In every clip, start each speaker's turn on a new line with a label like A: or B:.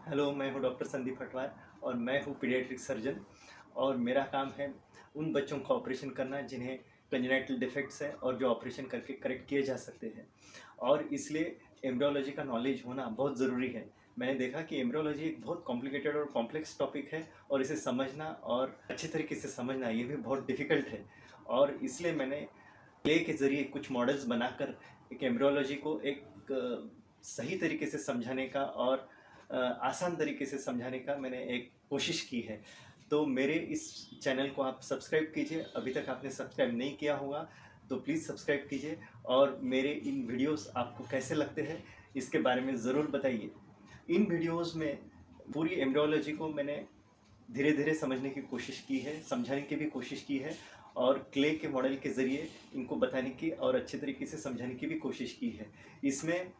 A: Hello, मैं हूँ doctor Sandeep Hatwar और मैं हूँ पीडियाट्रिक सर्जन। और मेरा काम है उन बच्चों का ऑपरेशन करना जिन्हें कंजेनिटल डिफेक्ट्स हैं और जो ऑपरेशन करके करेक्ट किए जा सकते हैं। और इसलिए एम्ब्रियोलॉजी का नॉलेज होना बहुत ज़रूरी है। मैंने देखा कि एम्ब्रियोलॉजी एक बहुत कॉम्प्लिकेटेड और कॉम्प्लेक्स टॉपिक है और इसे समझना और अच्छे तरीके से समझना ये भी बहुत डिफ़िकल्ट है। और इसलिए मैंने क्ले के ज़रिए कुछ मॉडल्स बनाकर एक एम्ब्रियोलॉजी को एक सही तरीके से समझाने का और आसान तरीके से समझाने का मैंने एक कोशिश की है। तो मेरे इस चैनल को आप सब्सक्राइब कीजिए। अभी तक आपने सब्सक्राइब नहीं किया होगा तो प्लीज़ सब्सक्राइब कीजिए और मेरे इन वीडियोस आपको कैसे लगते हैं इसके बारे में ज़रूर बताइए। इन वीडियोस में पूरी एम्ब्रियोलॉजी को मैंने धीरे धीरे समझने की कोशिश की है, समझाने की भी कोशिश की है और क्ले के मॉडल के ज़रिए इनको बताने की और अच्छे तरीके से समझाने की भी कोशिश की है। इसमें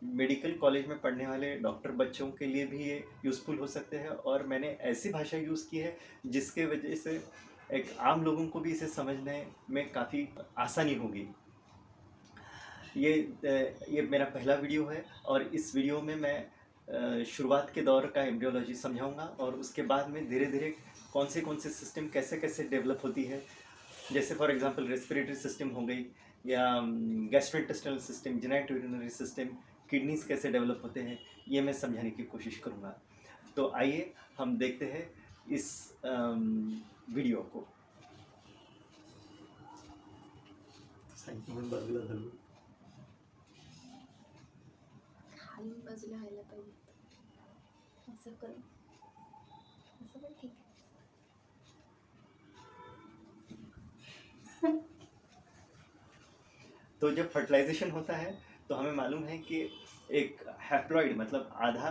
A: मेडिकल कॉलेज में पढ़ने वाले डॉक्टर बच्चों के लिए भी ये यूज़फुल हो सकते हैं और मैंने ऐसी भाषा यूज़ की है जिसके वजह से एक आम लोगों को भी इसे समझने में काफ़ी आसानी होगी। ये मेरा पहला वीडियो है और इस वीडियो में मैं शुरुआत के दौर का एम्ब्रियोलॉजी समझाऊंगा और उसके बाद में धीरे धीरे कौन से सिस्टम कैसे कैसे डेवलप होती है, जैसे फॉर एग्जांपल रेस्पिरेटरी सिस्टम हो गई या gastrointestinal system, genito urinary system, kidneys कैसे डेवलप होते हैं, ये मैं समझाने की कोशिश करूँगा। तो आइए हम देखते हैं इस वीडियो को।
B: खाली बाजूला व्हायला पाहिजे. असं करू. असं पण ठीक आहे.
A: तो जब फर्टिलाइजेशन होता है तो हमें मालूम है कि एक हैप्लॉइड मतलब आधा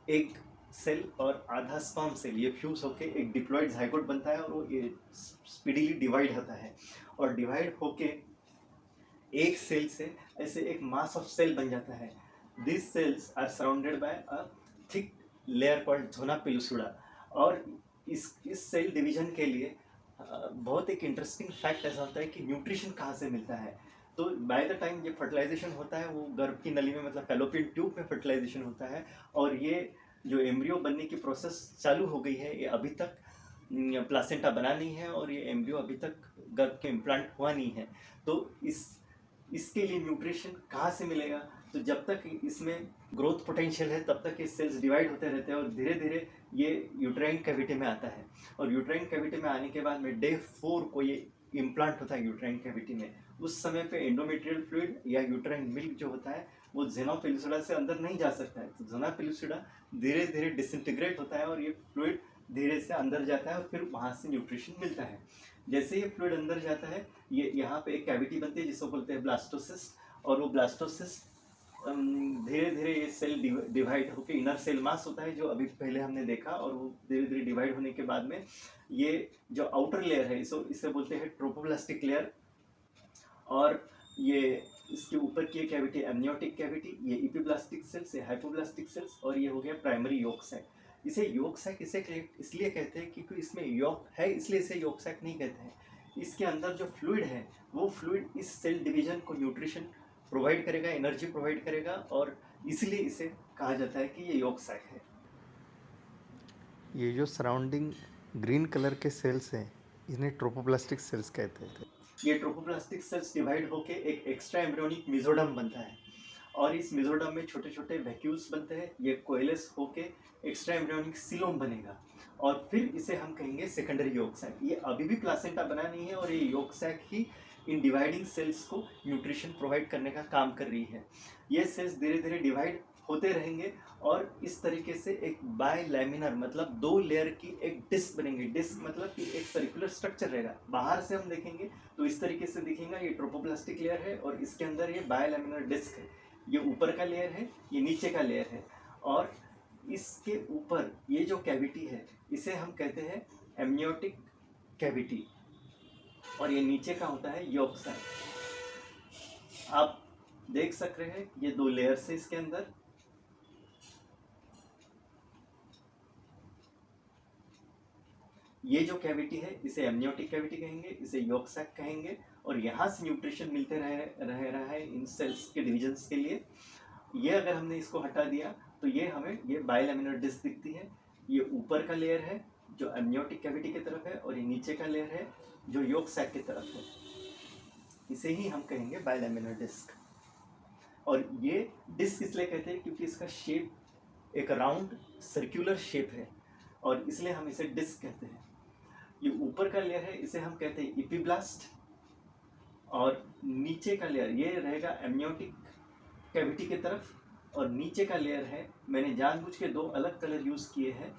A: एक सेल और आधा स्पर्म सेल ये फ्यूज होके एक डिप्लॉइड जाइगोट बनता है और वो ये स्पीडीली डिवाइड होता है और डिवाइड होके एक सेल से ऐसे एक मास ऑफ सेल बन जाता है। This cells are surrounded by a thick layer called zona pellucida. और इस सेल डिवीजन के लिए बहुत एक इंटरेस्टिंग फैक्ट ऐसा होता है कि न्यूट्रिशन कहाँ से मिलता है। तो बाय द टाइम ये फर्टिलाइजेशन होता है वो गर्भ की नली में मतलब फैलोपियन ट्यूब में फर्टिलाइजेशन होता है और ये जो एम्ब्रियो बनने की प्रोसेस चालू हो गई है ये अभी तक प्लासेंटा बना नहीं है और ये एम्ब्रियो अभी तक गर्भ के इम्प्लांट हुआ नहीं है। तो इसके लिए न्यूट्रिशन कहाँ से मिलेगा? तो जब तक इसमें ग्रोथ पोटेंशियल है तब तक ये सेल्स डिवाइड होते रहते हैं और धीरे धीरे ये यूट्राइन कैविटी में आता है और यूट्राइन कैविटी में आने के बाद में डे 4 को ये इम्प्लांट होता है यूट्राइन कैविटी में। उस समय पे एंडोमेट्रियल फ्लूइड या यूट्राइन मिल्क जो होता है वो जेना पेलुसिडा से अंदर नहीं जा सकता है। तो जेना पेलुसिडा धीरे धीरे डिसइंटीग्रेट होता है और ये फ्लूइड धीरे से अंदर जाता है और फिर वहाँ से न्यूट्रिशन मिलता है। जैसे ये फ्लूइड अंदर जाता है ये यहाँ पे एक कैविटी बनती है जिसको बोलते हैं ब्लास्टोसिस्ट और वो ब्लास्टोसिस्ट धीरे धीरे ये सेल डिवाइड होकर इनर सेल मास होता है जो अभी पहले हमने देखा और वो धीरे धीरे डिवाइड होने के बाद में ये जो आउटर लेयर है इसे बोलते हैं ट्रोपोब्लास्टिक लेयर। और ये इसके ऊपर की कैविटी एमनियोटिक कैविटी, ये इपिब्लास्टिक सेल्स, ये हाइपोब्लास्टिक सेल्स और ये हो गया प्राइमरी योक सैक। इसे योक सैक इसलिए कहते हैं क्योंकि इसमें योक है इसलिए इसे योक सैक नहीं कहते हैं। इसके अंदर जो फ्लूइड है वो फ्लूइड इस सेल डिवीजन को न्यूट्रिशन प्रोवाइड करेगा, एनर्जी प्रोवाइड करेगा और इसलिए इसे कहा जाता है कि ये योक सैक है।
C: ये जो सराउंडिंग ग्रीन कलर के सेल्स हैं इन्हें ट्रोपोप्लास्टिक सेल्स कहते हैं।
A: ये ट्रोपोप्लास्टिक सेल्स डिवाइड होके एक एक्स्ट्रा एम्ब्रियोनिक मेसोडर्म बनता है और इस मेसोडर्म में छोटे छोटे वैक्यूल्स बनते हैं। ये कोएलस होके एक्स्ट्रा एम्ब्रियोनिक सिलोम बनेगा और फिर इसे हम कहेंगे सेकेंडरी योक सैक। ये अभी भी प्लासेंटा बना नहीं है और ये योक सैक ही इन डिवाइडिंग सेल्स को न्यूट्रिशन प्रोवाइड करने का काम कर रही है। ये सेल्स धीरे धीरे डिवाइड होते रहेंगे और इस तरीके से एक बाय लैमिनर मतलब दो लेयर की एक डिस्क बनेंगे। डिस्क मतलब कि एक सर्कुलर स्ट्रक्चर रहेगा। बाहर से हम देखेंगे तो इस तरीके से दिखेगा। ये ट्रोपोप्लास्टिक लेयर है और इसके अंदर ये बाय लैमिनर डिस्क है। ये ऊपर का लेयर है, ये नीचे का लेयर है और इसके ऊपर ये जो कैविटी है इसे हम कहते हैं एमनियोटिक कैविटी और ये नीचे का होता है योक सैक। आप देख सक रहे हैं ये दो लेयर्स है इसके अंदर। ये जो कैविटी है इसे एमनियोटिक कैविटी कहेंगे, इसे योक सैक कहेंगे और यहाँ से न्यूट्रिशन मिलते रह रहा है इन सेल्स के डिविजन्स के लिए। ये अगर हमने इसको हटा दिया तो ये हमें ये बाइलैमिनर डिस्क दिखती है। ये ऊपर का लेयर है जो एमनियोटिक कैविटी की तरफ है, और ये नीचे का लेयर है जो योक सैक की तरफ है। इसे ही हम कहेंगे बाइलैमिनर डिस्क। और ये डिस्क इसलिए कहते हैं क्योंकि इसका शेप एक राउंड सर्कुलर शेप है, और इसलिए हम इसे डिस्क कहते हैं। ये ऊपर का लेयर है, इसे हम कहते हैं इपीब्लास्ट, और नीचे का लेयर ये रहेगा एमनियोटिक कैविटी की तरफ, और नीचे का लेयर है, मैंने जानबूझ के दो अलग कलर यूज़ किए हैं,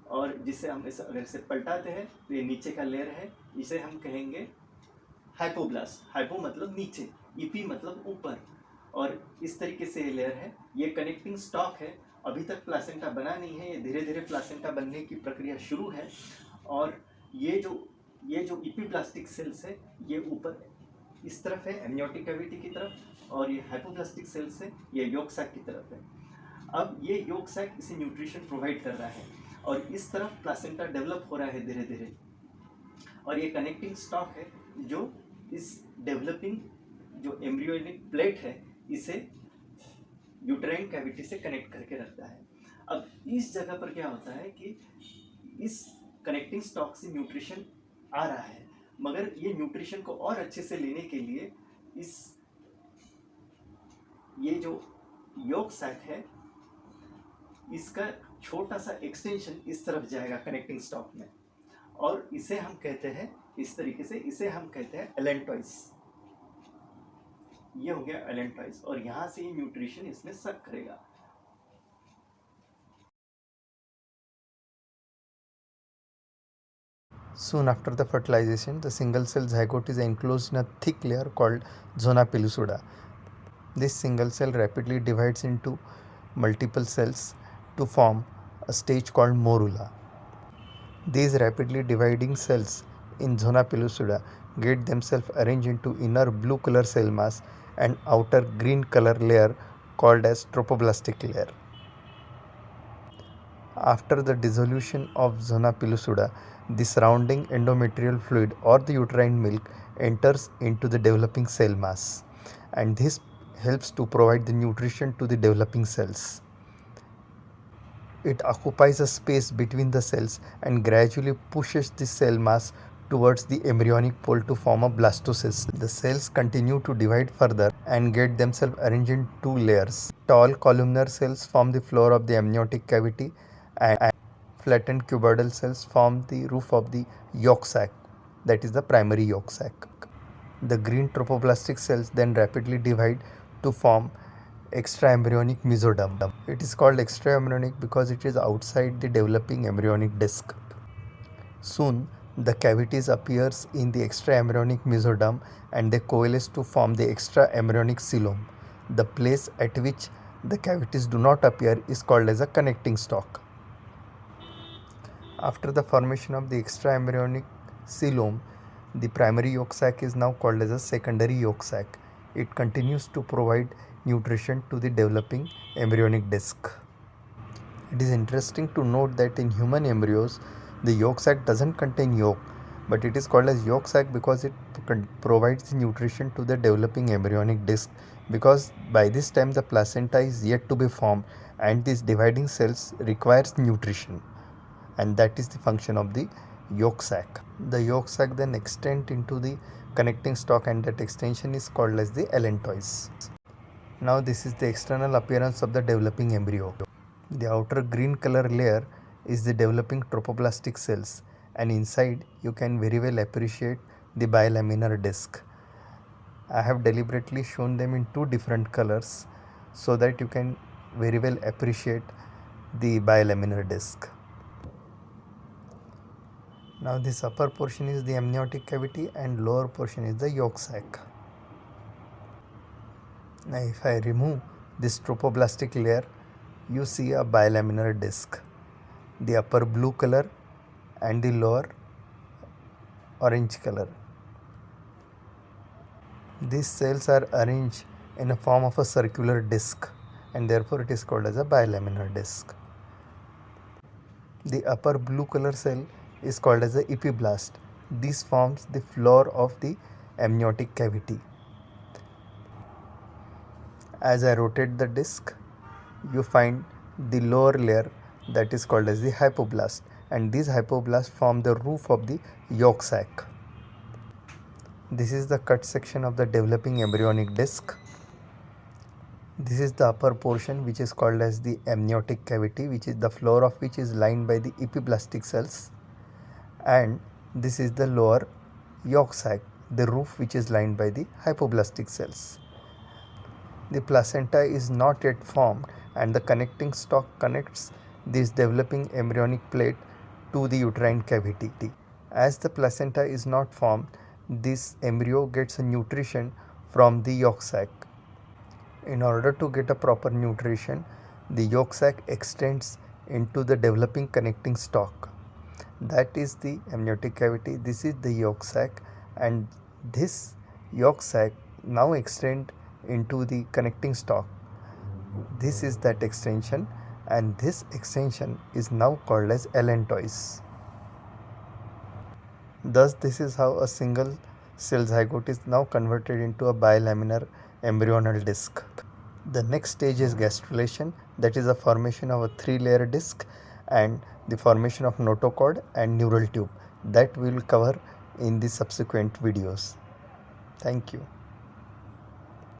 A: और जिसे हम इसे अगर इसे पलटाते हैं तो ये नीचे का लेयर है, इसे हम कहेंगे हाइपोब्लास्ट। हाइपो मतलब नीचे, ईपी मतलब ऊपर, और इस तरीके से ये लेयर है। ये कनेक्टिंग स्टॉक है। अभी तक प्लासेंटा बना नहीं है, ये धीरे धीरे प्लासेंटा बनने की प्रक्रिया शुरू है। और ये जो इपीब्लास्टिक सेल्स है ये ऊपर इस तरफ है एमनियोटिक कैविटी की तरफ, और ये हाइपोप्लास्टिक सेल्स है ये योक सैक की तरफ है। अब ये योक सैक इसे न्यूट्रिशन प्रोवाइड कर रहा है, और इस तरफ प्लासेंटा डेवलप हो रहा है धीरे धीरे, और ये कनेक्टिंग स्टॉक है जो इस डेवलपिंग जो एम्ब्रियोनिक प्लेट है इसे यूट्राइन कैविटी से कनेक्ट करके रखता है। अब इस जगह पर क्या होता है कि इस कनेक्टिंग स्टॉक से न्यूट्रिशन आ रहा है, मगर ये न्यूट्रिशन को और अच्छे से लेने के लिए ये जो योक सैक है इसका छोटा सा एक्सटेंशन इस तरफ जाएगा कनेक्टिंग स्टॉक में, और इसे हम कहते हैं इस तरीके से, इसे हम कहते हैं एलेंटॉइस। ये हो गया एलेंटॉइस, और यहां से ये न्यूट्रिशन इसमें सक करेगा।
C: Soon after the fertilization, the single cell zygote is enclosed in a thick layer called zona pellucida. This single cell rapidly divides into multiple cells to form a stage called morula. These rapidly dividing cells in zona pellucida get themselves arranged into inner blue color cell mass and outer green color layer called as tropoblastic layer. After the dissolution of zona pellucida, the surrounding endometrial fluid or the uterine milk enters into the developing cell mass, and this helps to provide the nutrition to the developing cells. It occupies a space between the cells and gradually pushes the cell mass towards the embryonic pole to form a blastocyst. The cells continue to divide further and get themselves arranged in two layers. Tall columnar cells form the floor of the amniotic cavity, and flattened cuboidal cells form the roof of the yolk sac, that is the primary yolk sac. The green tropoblastic cells then rapidly divide to form extraembryonic mesoderm. It is called extraembryonic because it is outside the developing embryonic disc. Soon, the cavities appears in the extraembryonic mesoderm and they coalesce to form the extraembryonic coelom. The place at which the cavities do not appear is called as a connecting stalk. After the formation of the extraembryonic coelom, the primary yolk sac is now called as a secondary yolk sac. It continues to provide nutrition to the developing embryonic disc. It is interesting to note that in human embryos, the yolk sac doesn't contain yolk, but it is called as yolk sac because it provides nutrition to the developing embryonic disc, because by this time the placenta is yet to be formed and these dividing cells requires nutrition, and that is the function of the yolk sac. The yolk sac then extends into the connecting stalk and that extension is called as the allantois. Now this is the external appearance of the developing embryo. The outer green color layer is the developing tropoblastic cells, and inside you can very well appreciate the bilaminar disc. I have deliberately shown them in two different colors so that you can very well appreciate the bilaminar disc. Now this upper portion is the amniotic cavity and lower portion is the yolk sac. Now if I remove this tropoblastic layer, you see a bilaminar disc. The upper blue color and the lower orange color. These cells are arranged in a form of a circular disc and therefore it is called as a bilaminar disc. The upper blue color cell is called as the epiblast. This forms the floor of the amniotic cavity. As I rotate the disc, you find the lower layer that is called as the hypoblast, and these hypoblasts form the roof of the yolk sac. This is the cut section of the developing embryonic disc. This is the upper portion which is called as the amniotic cavity, which is the floor of which is lined by the epiblastic cells, and this is the lower yolk sac, the roof which is lined by the hypoblastic cells. The placenta is not yet formed and the connecting stalk connects this developing embryonic plate to the uterine cavity. As the placenta is not formed, this embryo gets a nutrition from the yolk sac. In order to get a proper nutrition, the yolk sac extends into the developing connecting stalk. That is the amniotic cavity. This is the yolk sac, and this yolk sac now extend into the connecting stalk. This is that extension, and this extension is now called as allantois. Thus, this is how a single cell zygote is now converted into a bilaminar embryonal disc. The next stage is gastrulation, that is the formation of a 3-layer disc and the formation of notochord and neural tube, that we will cover in the subsequent videos. Thank you.